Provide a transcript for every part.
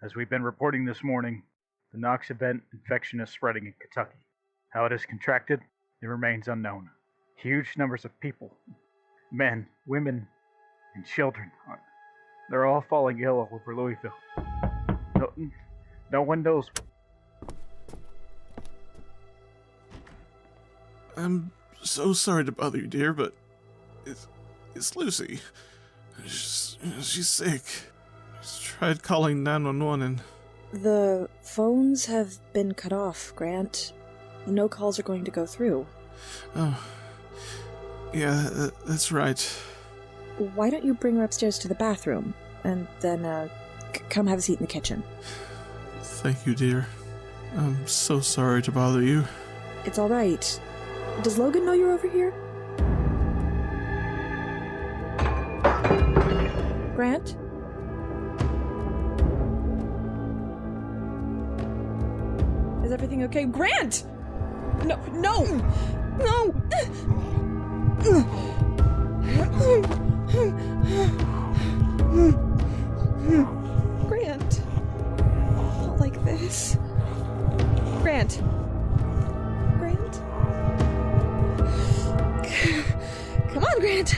As we've been reporting this morning, the Knox event infection is spreading in Kentucky. How it is contracted, it remains unknown. Huge numbers of people, men, women, and children, they're all falling ill all over Louisville. No one knows. I'm so sorry to bother you, dear, but it's Lucy. She's sick. She's tried calling 911 and... The phones have been cut off, Grant. No calls are going to go through. Oh, yeah, that's right. Why don't you bring her upstairs to the bathroom, and then, come have a seat in the kitchen? Thank you, dear. I'm so sorry to bother you. It's all right. Does Logan know you're over here? Grant? Is everything okay? Grant! No! Grant. Not like this. Grant. Come on, Grant.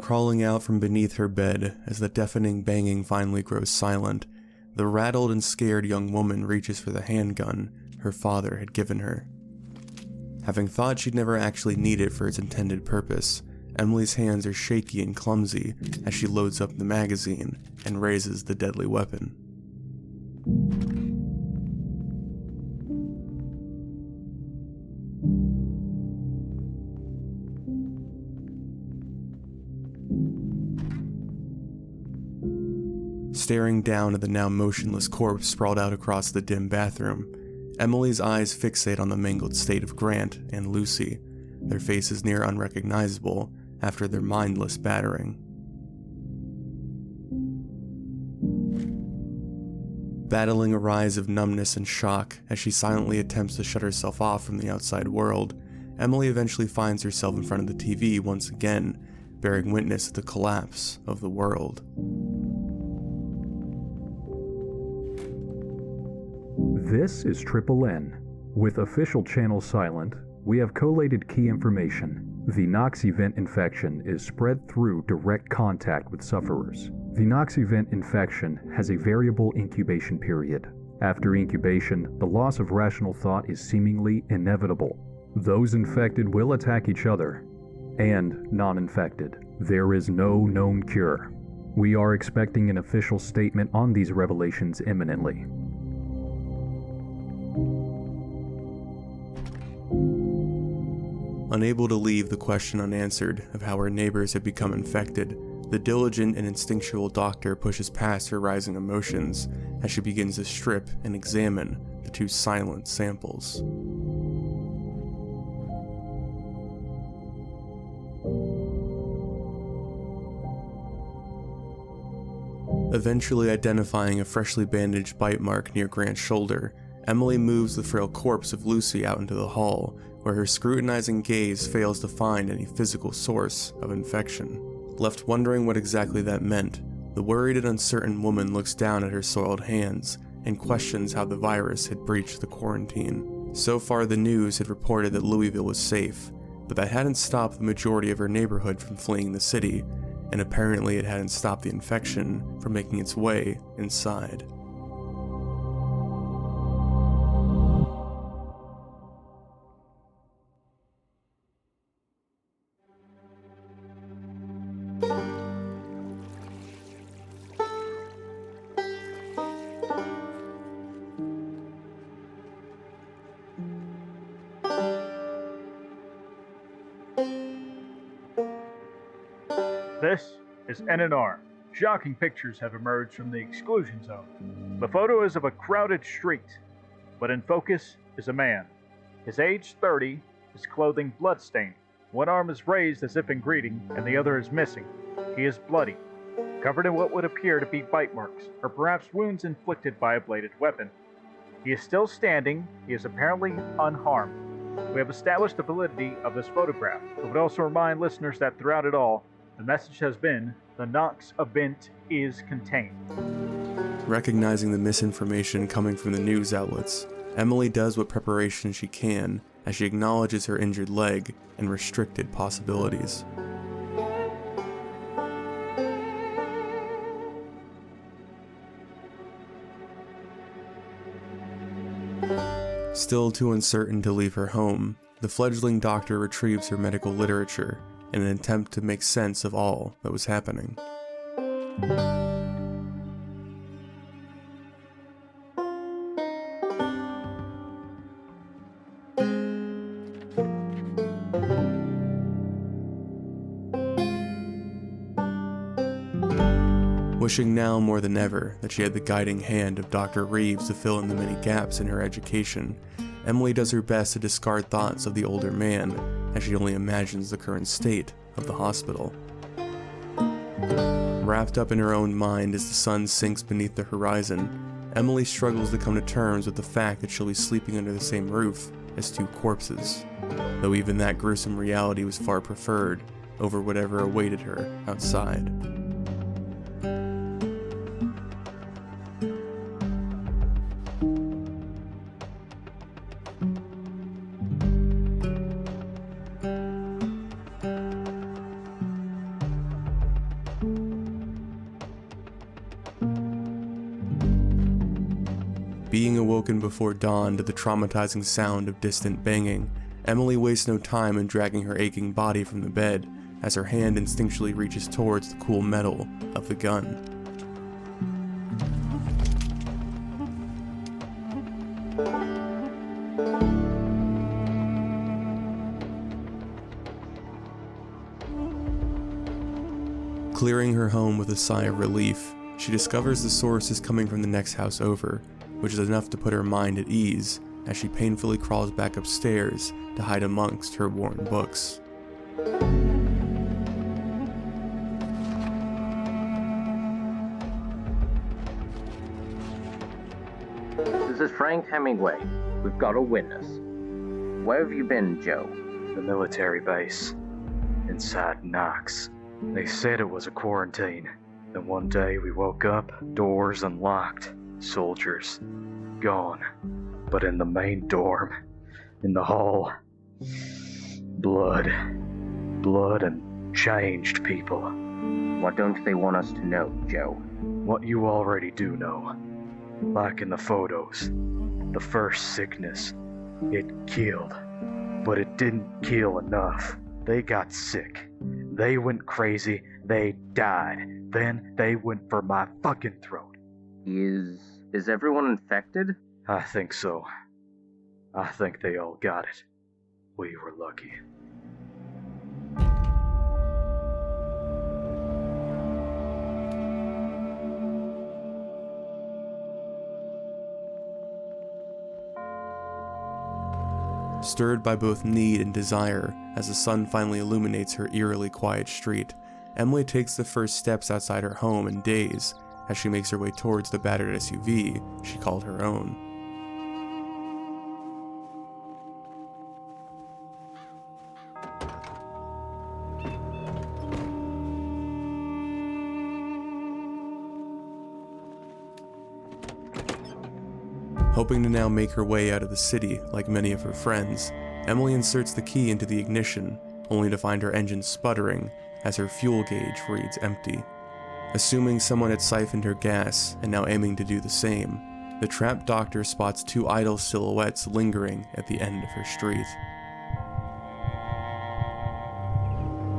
Crawling out from beneath her bed as the deafening banging finally grows silent, the rattled and scared young woman reaches for the handgun her father had given her. Having thought she'd never actually need it for its intended purpose, Emily's hands are shaky and clumsy as she loads up the magazine and raises the deadly weapon. Staring down at the now motionless corpse sprawled out across the dim bathroom, Emily's eyes fixate on the mangled state of Grant and Lucy, their faces near unrecognizable after their mindless battering. Battling a rise of numbness and shock as she silently attempts to shut herself off from the outside world, Emily eventually finds herself in front of the TV once again, bearing witness to the collapse of the world. This is TripleN. With official channel silent, we have collated key information. The Knox event infection is spread through direct contact with sufferers. The Knox event infection has a variable incubation period. After incubation, the loss of rational thought is seemingly inevitable. Those infected will attack each other, and non-infected. There is no known cure. We are expecting an official statement on these revelations imminently. Unable to leave the question unanswered of how her neighbors had become infected, the diligent and instinctual doctor pushes past her rising emotions as she begins to strip and examine the two silent samples. Eventually identifying a freshly bandaged bite mark near Grant's shoulder, Emily moves the frail corpse of Lucy out into the hall, where her scrutinizing gaze fails to find any physical source of infection. Left wondering what exactly that meant, the worried and uncertain woman looks down at her soiled hands and questions how the virus had breached the quarantine. So far, the news had reported that Louisville was safe, but that hadn't stopped the majority of her neighborhood from fleeing the city, and apparently it hadn't stopped the infection from making its way inside. This is NNR. Shocking pictures have emerged from the exclusion zone. The photo is of a crowded street, but in focus is a man. His age 30, his clothing bloodstained. One arm is raised as if in greeting, and the other is missing. He is bloody, covered in what would appear to be bite marks, or perhaps wounds inflicted by a bladed weapon. He is still standing. He is apparently unharmed. We have established the validity of this photograph, but would also remind listeners that throughout it all, the message has been, the Knox event is contained. Recognizing the misinformation coming from the news outlets, Emily does what preparation she can as she acknowledges her injured leg and restricted possibilities. Still too uncertain to leave her home, the fledgling doctor retrieves her medical literature in an attempt to make sense of all that was happening. Wishing now more than ever that she had the guiding hand of Dr. Reeves to fill in the many gaps in her education, Emily does her best to discard thoughts of the older man as she only imagines the current state of the hospital. Wrapped up in her own mind as the sun sinks beneath the horizon, Emily struggles to come to terms with the fact that she'll be sleeping under the same roof as two corpses, though even that gruesome reality was far preferred over whatever awaited her outside. Being awoken before dawn to the traumatizing sound of distant banging, Emily wastes no time in dragging her aching body from the bed as her hand instinctually reaches towards the cool metal of the gun. Clearing her home with a sigh of relief, she discovers the source is coming from the next house over, which is enough to put her mind at ease as she painfully crawls back upstairs to hide amongst her worn books. This is Frank Hemingway. We've got a witness. Where have you been, Joe? The military base. Inside Knox. They said it was a quarantine. Then one day we woke up, doors unlocked, soldiers gone. But in the main dorm, in the hall, blood and changed people. What don't they want us to know, Joe? What you already do know. Like in the photos, the first sickness, it killed. But it didn't kill enough. They got sick. They went crazy. They died. Then they went for my fucking throat. Is everyone infected? I think so. I think they all got it. We were lucky. Stirred by both need and desire, as the sun finally illuminates her eerily quiet street, Emily takes the first steps outside her home in days as she makes her way towards the battered SUV she called her own. Hoping to now make her way out of the city like many of her friends, Emily inserts the key into the ignition only to find her engine sputtering as her fuel gauge reads empty. Assuming someone had siphoned her gas and now aiming to do the same, the trapped doctor spots two idle silhouettes lingering at the end of her street.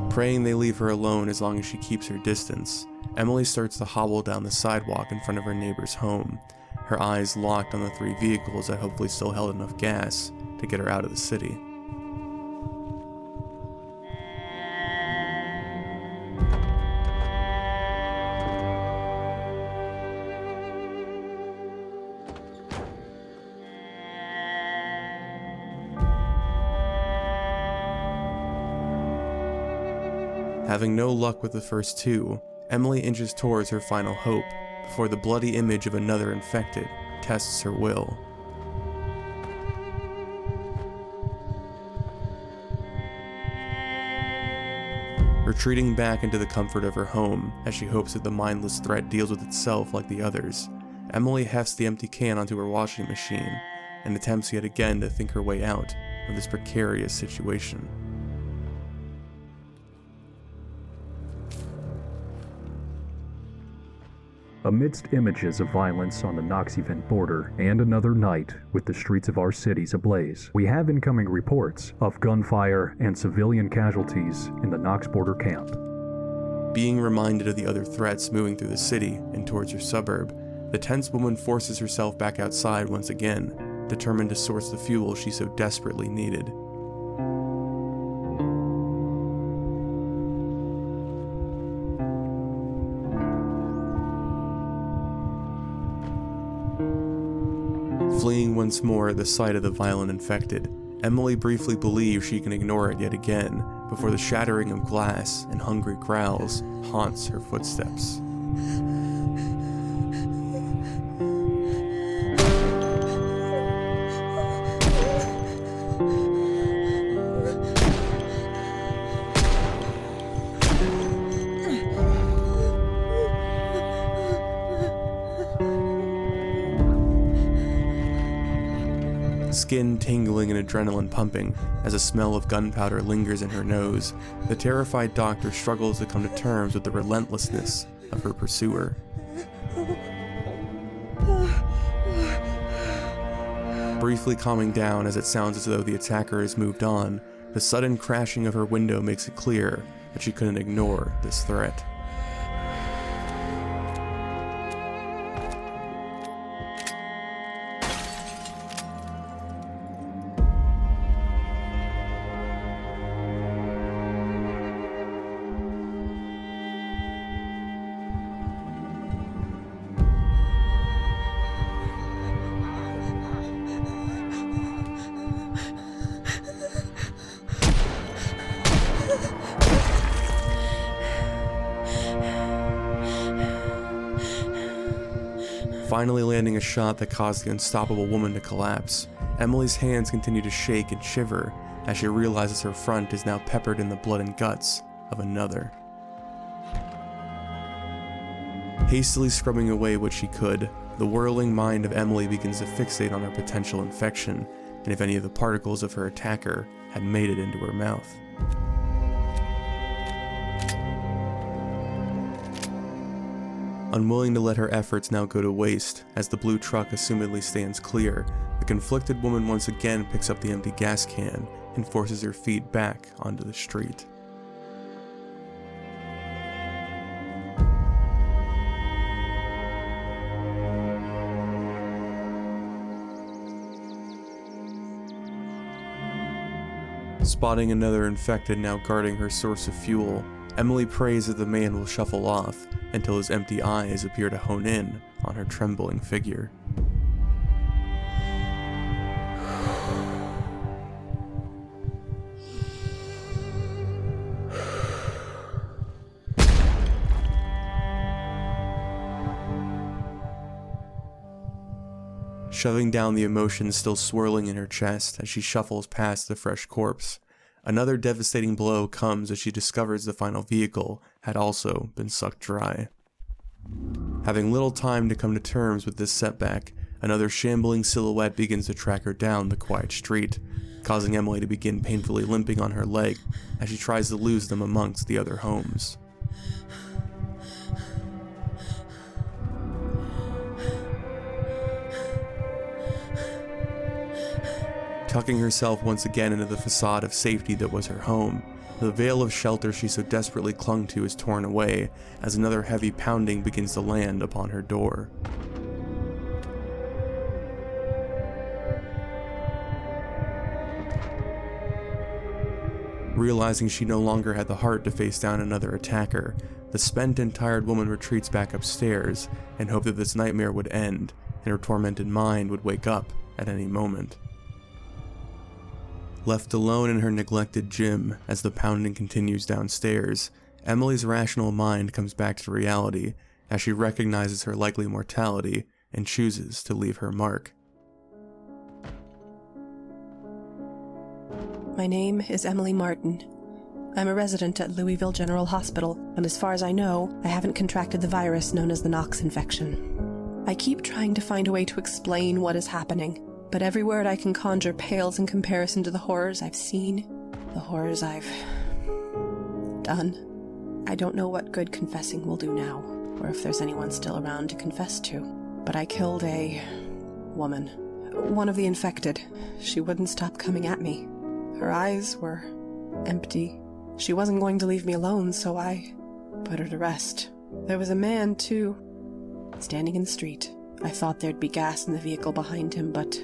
Praying they leave her alone as long as she keeps her distance, Emily starts to hobble down the sidewalk in front of her neighbor's home, her eyes locked on the three vehicles that hopefully still held enough gas to get her out of the city. Having no luck with the first two, Emily inches towards her final hope before the bloody image of another infected tests her will. Retreating back into the comfort of her home as she hopes that the mindless threat deals with itself like the others, Emily hefts the empty can onto her washing machine and attempts yet again to think her way out of this precarious situation. Amidst images of violence on the Knox-Event border and another night with the streets of our cities ablaze, we have incoming reports of gunfire and civilian casualties in the Knox border camp. Being reminded of the other threats moving through the city and towards her suburb, the tense woman forces herself back outside once again, determined to source the fuel she so desperately needed. Fleeing once more at the sight of the violent infected, Emily briefly believes she can ignore it yet again before the shattering of glass and hungry growls haunts her footsteps. Skin tingling and adrenaline pumping as a smell of gunpowder lingers in her nose, the terrified doctor struggles to come to terms with the relentlessness of her pursuer. Briefly calming down as it sounds as though the attacker has moved on, the sudden crashing of her window makes it clear that she couldn't ignore this threat. Finally landing a shot that caused the unstoppable woman to collapse, Emily's hands continue to shake and shiver as she realizes her front is now peppered in the blood and guts of another. Hastily scrubbing away what she could, the whirling mind of Emily begins to fixate on her potential infection and if any of the particles of her attacker had made it into her mouth. Unwilling to let her efforts now go to waste, as the blue truck assumedly stands clear, the conflicted woman once again picks up the empty gas can and forces her feet back onto the street. Spotting another infected now guarding her source of fuel, Emily prays that the man will shuffle off until his empty eyes appear to hone in on her trembling figure. Shoving down the emotions still swirling in her chest as she shuffles past the fresh corpse, another devastating blow comes as she discovers the final vehicle had also been sucked dry. Having little time to come to terms with this setback, another shambling silhouette begins to track her down the quiet street, causing Emily to begin painfully limping on her leg as she tries to lose them amongst the other homes. Tucking herself once again into the facade of safety that was her home, the veil of shelter she so desperately clung to is torn away as another heavy pounding begins to land upon her door. Realizing she no longer had the heart to face down another attacker, the spent and tired woman retreats back upstairs and hoped that this nightmare would end and her tormented mind would wake up at any moment. Left alone in her neglected gym as the pounding continues downstairs, Emily's rational mind comes back to reality as she recognizes her likely mortality and chooses to leave her mark. My name is Emily Martin. I'm a resident at Louisville General Hospital, and as far as I know, I haven't contracted the virus known as the Knox infection. I keep trying to find a way to explain what is happening, but every word I can conjure pales in comparison to the horrors I've seen, the horrors I've done. I don't know what good confessing will do now, or if there's anyone still around to confess to, but I killed a woman. One of the infected. She wouldn't stop coming at me. Her eyes were empty. She wasn't going to leave me alone, so I put her to rest. There was a man, too, standing in the street. I thought there'd be gas in the vehicle behind him, but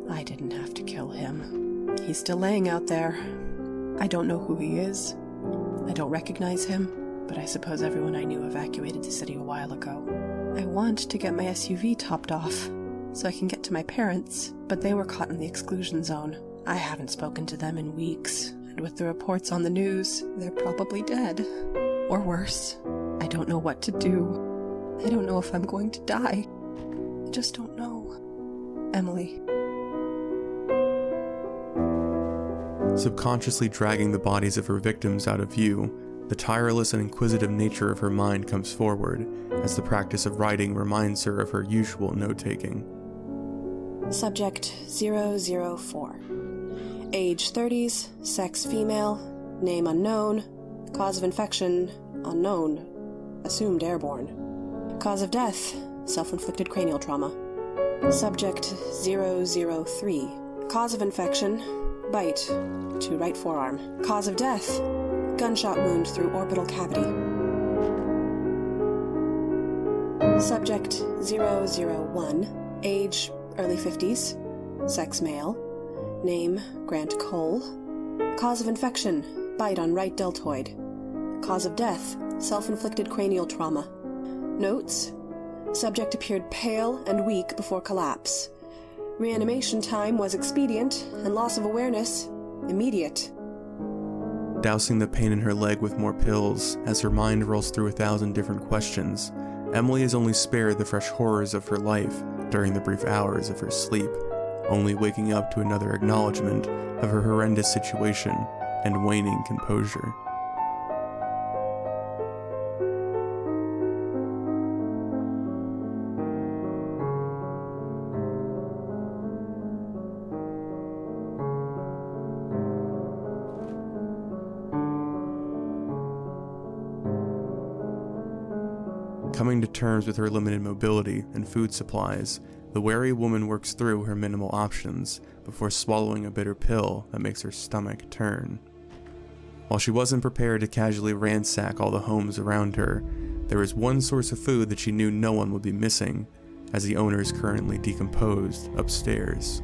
I didn't have to kill him. He's still laying out there. I don't know who he is. I don't recognize him, but I suppose everyone I knew evacuated the city a while ago. I want to get my SUV topped off so I can get to my parents, but they were caught in the exclusion zone. I haven't spoken to them in weeks, and with the reports on the news, they're probably dead. Or worse. I don't know what to do. I don't know if I'm going to die. I just don't know. Emily. Subconsciously dragging the bodies of her victims out of view, the tireless and inquisitive nature of her mind comes forward as the practice of writing reminds her of her usual note-taking. Subject 004. Age 30s, sex female, name unknown, cause of infection unknown, assumed airborne. Cause of death, self-inflicted cranial trauma. Subject 003. Cause of infection, bite to right forearm. Cause of death, gunshot wound through orbital cavity. Subject 001. Age early 50s, sex male, name Grant Cole. Cause of infection, bite on right deltoid. Cause of death, self-inflicted cranial trauma. Notes: subject appeared pale and weak before collapse. Reanimation time was expedient, and loss of awareness immediate. Dousing the pain in her leg with more pills, as her mind rolls through 1,000 different questions, Emily is only spared the fresh horrors of her life during the brief hours of her sleep, only waking up to another acknowledgement of her horrendous situation and waning composure. Coming to terms with her limited mobility and food supplies, the wary woman works through her minimal options before swallowing a bitter pill that makes her stomach turn. While she wasn't prepared to casually ransack all the homes around her, there was one source of food that she knew no one would be missing, as the owner is currently decomposed upstairs.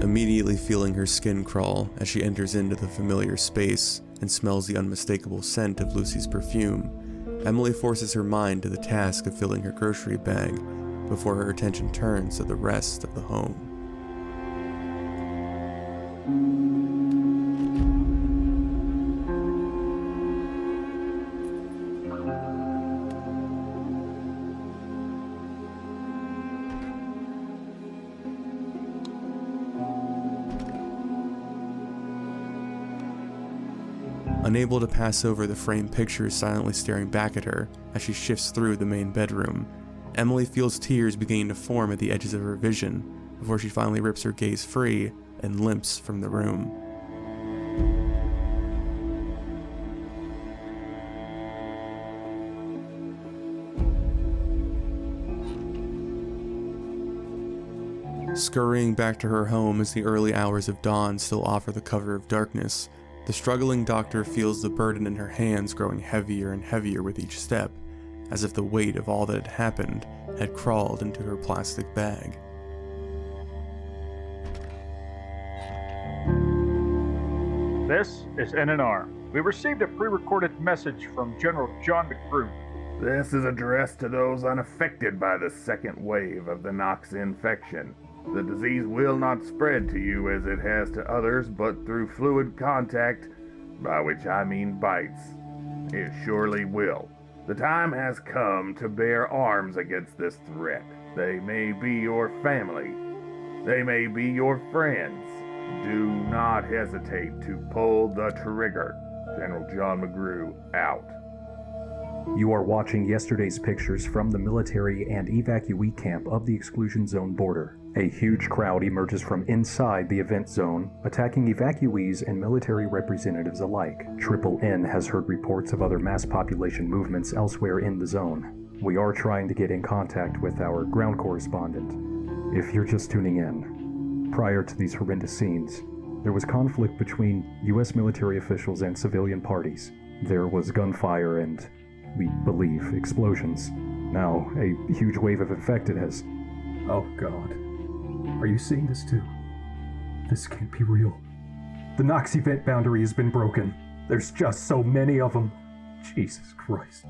Immediately feeling her skin crawl as she enters into the familiar space and smells the unmistakable scent of Lucy's perfume, Emily forces her mind to the task of filling her grocery bag before her attention turns to the rest of the home. Unable to pass over the framed pictures silently staring back at her as she shifts through the main bedroom, Emily feels tears beginning to form at the edges of her vision before she finally rips her gaze free and limps from the room. Scurrying back to her home as the early hours of dawn still offer the cover of darkness, the struggling doctor feels the burden in her hands growing heavier and heavier with each step, as if the weight of all that had happened had crawled into her plastic bag. This is NNR. We received a pre-recorded message from General John McGrew. This is addressed to those unaffected by the second wave of the Nox infection. The disease will not spread to you as it has to others, but through fluid contact, by which I mean bites. It surely will. The time has come to bear arms against this threat. They may be your family. They may be your friends. Do not hesitate to pull the trigger. General John McGrew, out. You are watching yesterday's pictures from the military and evacuee camp of the exclusion zone border. A huge crowd emerges from inside the event zone, attacking evacuees and military representatives alike. TripleN has heard reports of other mass population movements elsewhere in the zone. We are trying to get in contact with our ground correspondent. If you're just tuning in, prior to these horrendous scenes, there was conflict between U.S. military officials and civilian parties. There was gunfire and, we believe, explosions. Now, a huge wave of infected has... Oh God. Are you seeing this too? This can't be real. The Nox event boundary has been broken. There's just so many of them. Jesus Christ.